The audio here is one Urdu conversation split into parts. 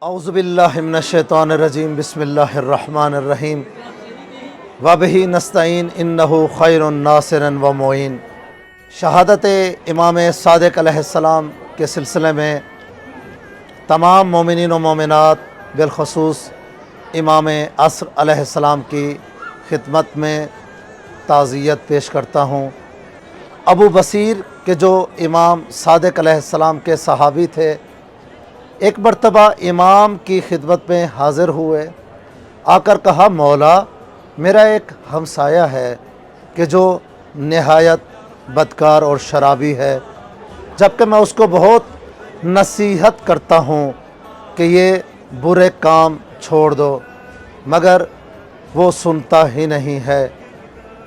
اعوذ باللہ من الشیطان الرجیم بسم اللہ الرحمن الرحیم وبہ نستعین انہ خیر ناصر و معین۔ شہادت امام صادق علیہ السلام کے سلسلے میں تمام مومنین و مومنات بالخصوص امام عصر علیہ السلام کی خدمت میں تعزیت پیش کرتا ہوں۔ ابو بصیر کے جو امام صادق علیہ السلام کے صحابی تھے، ایک مرتبہ امام کی خدمت میں حاضر ہوئے، آ کر کہا مولا میرا ایک ہمسایہ ہے کہ جو نہایت بدکار اور شرابی ہے، جبکہ میں اس کو بہت نصیحت کرتا ہوں کہ یہ برے کام چھوڑ دو، مگر وہ سنتا ہی نہیں ہے،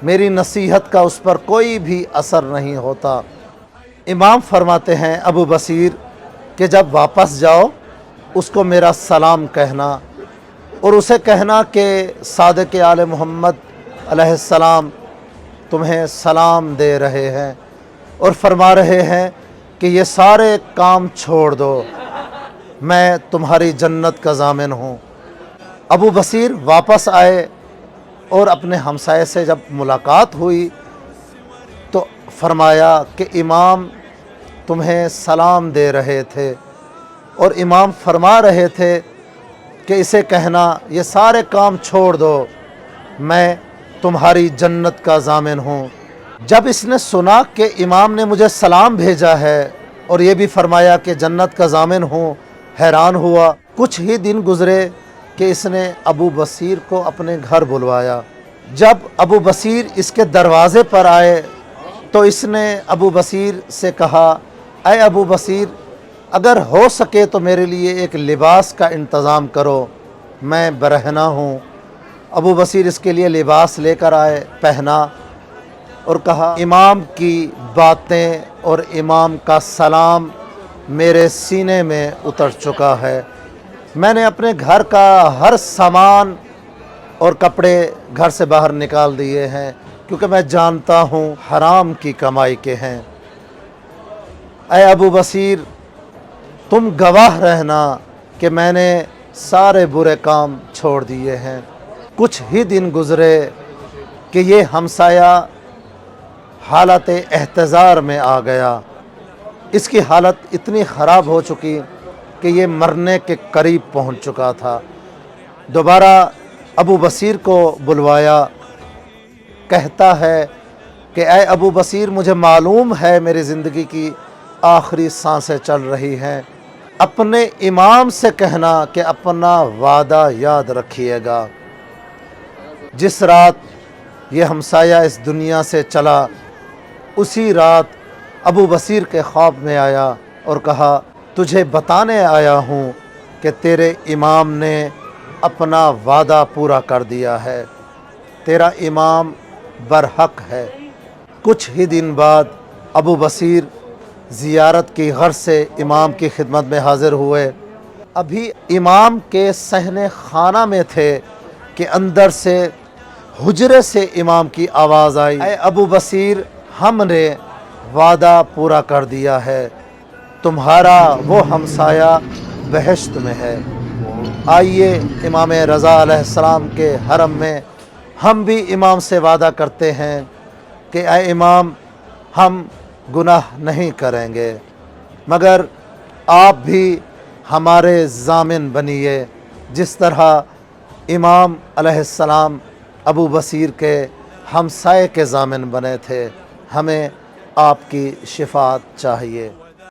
میری نصیحت کا اس پر کوئی بھی اثر نہیں ہوتا۔ امام فرماتے ہیں ابو بصیر کہ جب واپس جاؤ اس کو میرا سلام کہنا اور اسے کہنا کہ صادق آل محمد علیہ السلام تمہیں سلام دے رہے ہیں اور فرما رہے ہیں کہ یہ سارے کام چھوڑ دو، میں تمہاری جنت کا ضامن ہوں۔ ابو بصیر واپس آئے اور اپنے ہمسائے سے جب ملاقات ہوئی تو فرمایا کہ امام تمہیں سلام دے رہے تھے اور امام فرما رہے تھے کہ اسے کہنا یہ سارے کام چھوڑ دو، میں تمہاری جنت کا ضامن ہوں۔ جب اس نے سنا کہ امام نے مجھے سلام بھیجا ہے اور یہ بھی فرمایا کہ جنت کا ضامن ہوں، حیران ہوا۔ کچھ ہی دن گزرے کہ اس نے ابو بصیر کو اپنے گھر بلوایا۔ جب ابو بصیر اس کے دروازے پر آئے تو اس نے ابو بصیر سے کہا اے ابو بصیر اگر ہو سکے تو میرے لیے ایک لباس کا انتظام کرو، میں برہنہ ہوں۔ ابو بصیر اس کے لیے لباس لے کر آئے، پہنا اور کہا امام کی باتیں اور امام کا سلام میرے سینے میں اتر چکا ہے، میں نے اپنے گھر کا ہر سامان اور کپڑے گھر سے باہر نکال دیے ہیں کیونکہ میں جانتا ہوں حرام کی کمائی کے ہیں۔ اے ابو بصیر تم گواہ رہنا کہ میں نے سارے برے کام چھوڑ دیے ہیں۔ کچھ ہی دن گزرے کہ یہ ہمسایہ حالت احتضار میں آ گیا، اس کی حالت اتنی خراب ہو چکی کہ یہ مرنے کے قریب پہنچ چکا تھا۔ دوبارہ ابو بصیر کو بلوایا، کہتا ہے کہ اے ابو بصیر مجھے معلوم ہے میری زندگی کی آخری سانسیں چل رہی ہیں، اپنے امام سے کہنا کہ اپنا وعدہ یاد رکھیے گا۔ جس رات یہ ہمسایہ اس دنیا سے چلا اسی رات ابو بصیر کے خواب میں آیا اور کہا تجھے بتانے آیا ہوں کہ تیرے امام نے اپنا وعدہ پورا کر دیا ہے، تیرا امام برحق ہے۔ کچھ ہی دن بعد ابو بصیر زیارت کی غرض سے امام کی خدمت میں حاضر ہوئے۔ ابھی امام کے صحن خانہ میں تھے کہ اندر سے حجرے سے امام کی آواز آئی اے ابو بصیر ہم نے وعدہ پورا کر دیا ہے، تمہارا وہ ہمسایہ بہشت میں ہے، آئیے امام رضا علیہ السلام کے حرم میں ہم بھی امام سے وعدہ کرتے ہیں کہ اے امام ہم گناہ نہیں کریں گے، مگر آپ بھی ہمارے ضامن بنیے جس طرح امام علیہ السلام ابو بصیر کے ہمسائے کے ضامن بنے تھے، ہمیں آپ کی شفاعت چاہیے۔